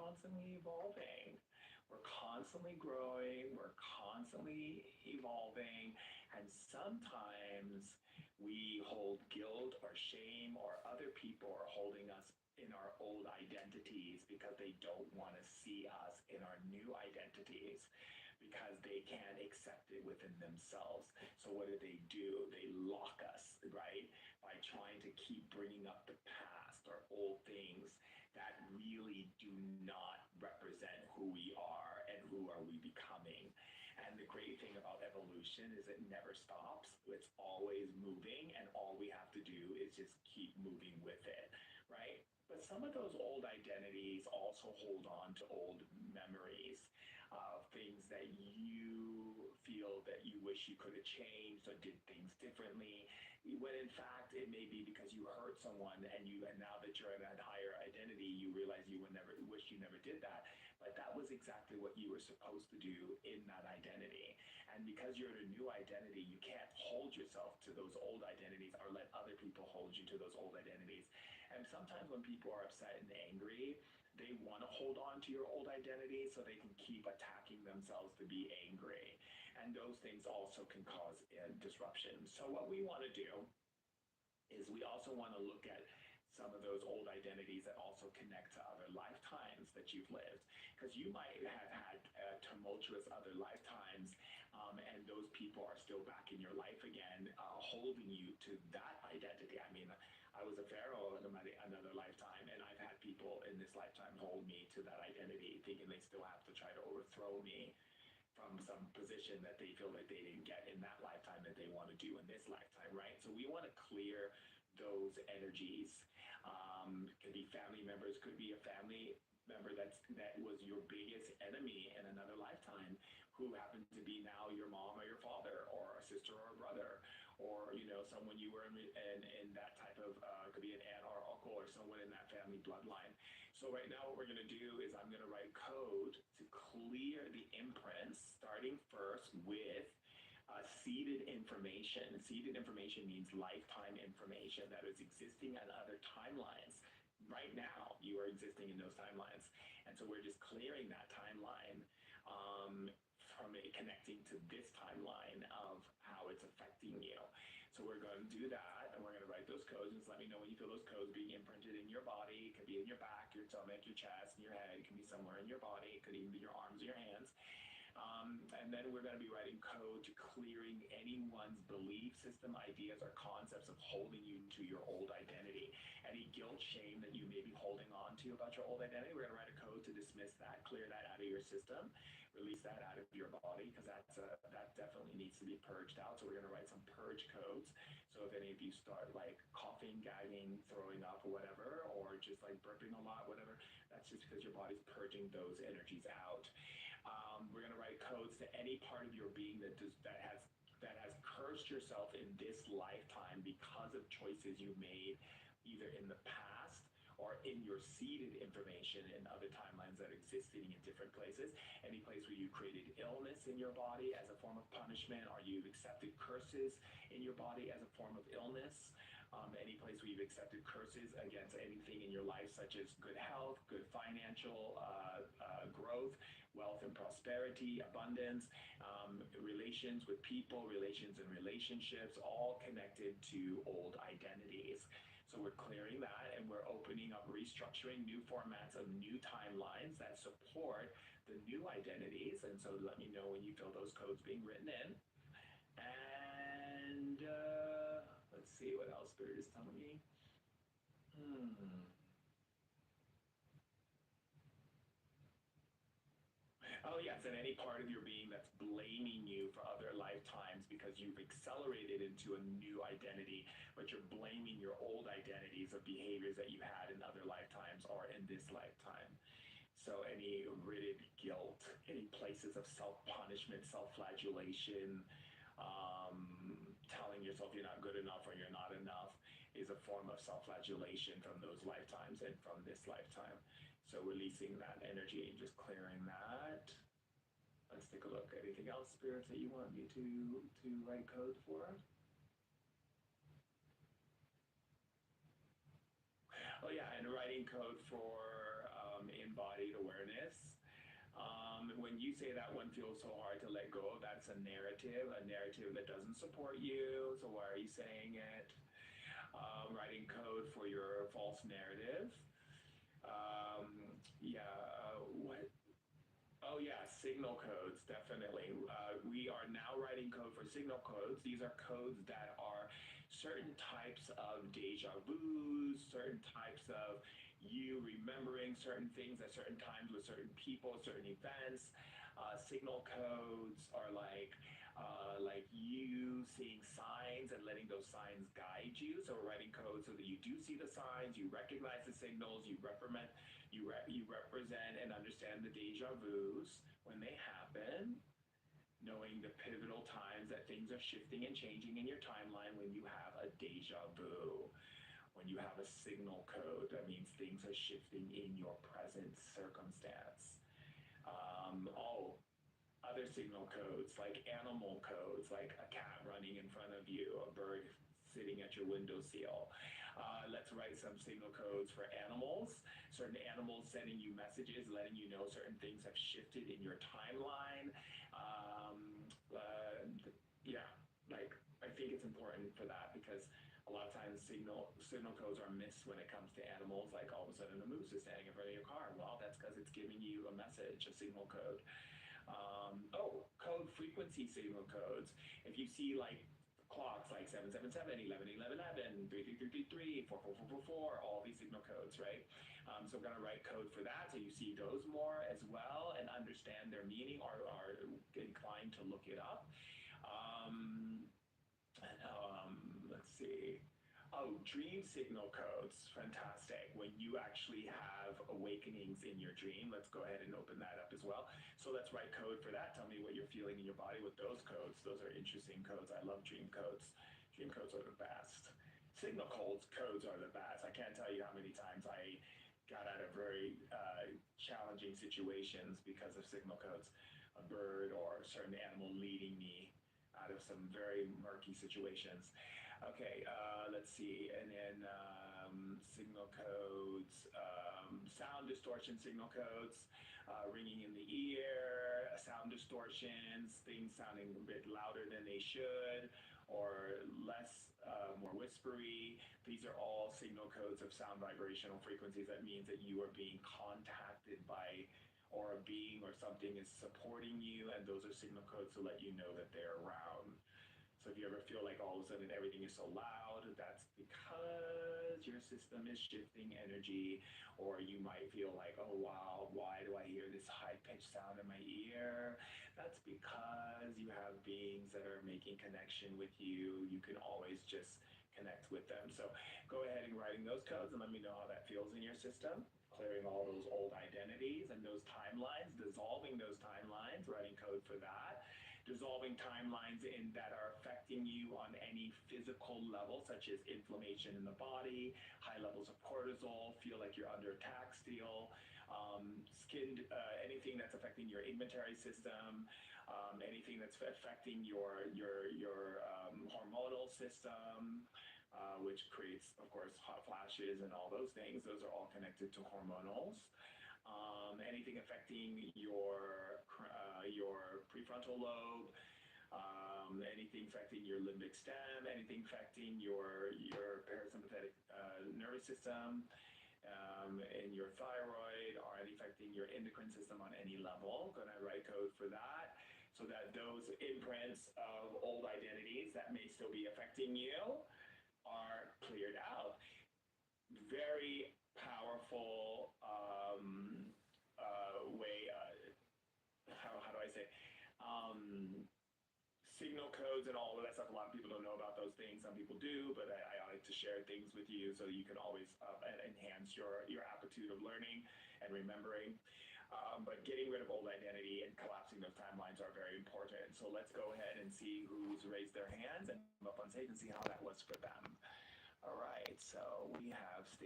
constantly evolving. We're constantly growing, we're constantly evolving, and sometimes we hold guilt or shame, or other people are holding us in our old identities because they don't want to see us in our new identities because they can't accept it within themselves. So what do? They lock us, right? By trying to keep bringing up the past or old things that really do not represent who we are and who are we becoming. And the great thing about evolution is it never stops. It's always moving, and all we have to do is just keep moving with it, right? But some of those old identities also hold on to old memories of things that you feel that you wish you could have changed or did things differently, when in fact it may be because you hurt someone, and now that you're in that higher identity, you realize you would never wish you never did that, but that was exactly what you were supposed to do in that identity. And because you're in a new identity, you can't hold yourself to those old identities or let other people hold you to those old identities. And sometimes when people are upset and angry, they want to hold on to your old identity so they can keep attacking themselves to be angry. And those things also can cause disruption. So what we want to do is we also want to look at some of those old identities that also connect to other lifetimes that you've lived. Because you might have had tumultuous other lifetimes, and those people are still back in your life again, holding you to that identity. I mean, I was a pharaoh in another lifetime, and I've had people in this lifetime hold me to that identity, thinking they still have to try to overthrow me from some position that they feel like they didn't get in that lifetime that they want to do in this lifetime, right? So we want to clear those energies. Could be family members, could be a family member that was your biggest enemy in another lifetime, who happens to be now your mom or your father or a sister or a brother, or someone you were in that type of could be an aunt or uncle or someone in that family bloodline. So right now what we're going to do is I'm going to write code to clear the imprints, starting first with seeded information. Seeded information means lifetime information that is existing on other timelines. Right now, you are existing in those timelines. And so we're just clearing that timeline from it connecting to this timeline of how it's affecting you. So we're going to do that, and we're going to write those codes. Just let me know when you feel those codes being imprinted in your body. It could be in your back, your stomach, your chest, and your head. It can be somewhere in your body. It could even be your arms or your hands. And then we're going to be writing code to clearing anyone's belief system, ideas, or concepts of holding you to your old identity. Any guilt, shame that you may be holding on to about your old identity, we're going to write a code to dismiss that, clear that out of your system, release that out of your body, because that definitely needs to be purged out. So we're going to write some purge codes. So if any of you start like coughing, gagging, throwing up, or whatever, or just like burping a lot, whatever, that's just because your body's purging those energies out. We're going to write codes to any part of your being that has cursed yourself in this lifetime because of choices you made either in the past or in your seeded information in other timelines that are existing in different places. Any place where you created illness in your body as a form of punishment, or you've accepted curses in your body as a form of illness. Any place where you've accepted curses against anything in your life, such as good health, good financial growth, wealth and prosperity, abundance, relations with people, relations and relationships, all connected to old identities. So we're clearing that, and we're opening up, restructuring new formats of new timelines that support the new identities. And so let me know when you feel those codes being written in. And let's see what else Spirit is telling me. Oh, yes, and any part of your being that's blaming you for other lifetimes because you've accelerated into a new identity, but you're blaming your old identities of behaviors that you had in other lifetimes or in this lifetime. So any rooted guilt, any places of self-punishment, self-flagellation, telling yourself you're not good enough or you're not enough is a form of self-flagellation from those lifetimes and from this lifetime. So releasing that energy and just clearing that. Let's take a look. Anything else, spirits, that you want me to write code for? Oh yeah, and writing code for in embodied awareness. When you say that one feels so hard to let go, that's a narrative that doesn't support you. So why are you saying it? Writing code for your false narrative. Um, yeah, what? Oh yeah, signal codes, definitely. We are now writing code for signal codes. These are codes that are certain types of deja vus, certain types of you remembering certain things at certain times with certain people, certain events. Signal codes are like you seeing signs and letting those signs guide you. So we're writing code so that you do see the signs, you recognize the signals, you represent and understand the deja vus when they happen, knowing the pivotal times that things are shifting and changing in your timeline when you have a deja vu. When you have a signal code, that means things are shifting in your present circumstance. Oh, other signal codes, like animal codes, like a cat running in front of you, a bird sitting at your windowsill. Let's write some signal codes for animals. Certain animals sending you messages, letting you know certain things have shifted in your timeline. Yeah, like I think it's important for that because a lot of times signal codes are missed when it comes to animals. Like all of a sudden a moose is standing in front of your car. Well, that's because it's giving you a message, a signal code. Code frequency signal codes. If you see like clocks like 777, 11, 11, 11, 3333, 44444, all these signal codes, right? So I'm going to write code for that so you see those more as well and understand their meaning or are inclined to look it up. Um, let's see. Oh, dream signal codes. Fantastic. When you actually have awakenings in your dream, let's go ahead and open that up as well. So let's write code for that. Tell me what you're feeling in your body with those codes. Those are interesting codes. I love dream codes. Dream codes are the best. Signal codes are the best. I can't tell you how many times I got out of very challenging situations because of signal codes. A bird or a certain animal leading me out of some very murky situations. Okay, let's see. And then signal codes, sound distortion signal codes, ringing in the ear, sound distortions, things sounding a bit louder than they should, or less, more whispery. These are all signal codes of sound vibrational frequencies. That means that you are being contacted by or a being or something is supporting you, and those are signal codes to let you know that they're around. So if you ever feel like all of a sudden everything is so loud, that's because your system is shifting energy, or you might feel like, oh wow, why do I hear this high-pitched sound in my ear? That's because you have beings that are making connection with you. You can always just connect with them. So go ahead and writing those codes and let me know how that feels in your system. Clearing all those old identities and those timelines, dissolving those timelines, writing code for that. Dissolving timelines in that are affecting you on any physical level, such as inflammation in the body, high levels of cortisol, feel like you're under attack still, anything that's affecting your inventory system, anything that's affecting your hormonal system, which creates, of course, hot flashes and all those things. Those are all connected to hormonals. Anything affecting your prefrontal lobe, anything affecting your limbic stem, anything affecting your parasympathetic nervous system, and your thyroid, or any affecting your endocrine system on any level. Going to write code for that so that those imprints of old identities that may still be affecting you are cleared out. Very powerful way. How do I say? Signal codes and all of that stuff. A lot of people don't know about those things. Some people do, but I like to share things with you so you can always enhance your aptitude of learning and remembering. But getting rid of old identity and collapsing those timelines are very important. So let's go ahead and see who's raised their hands and come up on stage and see how that was for them. All right, so we have Stacy.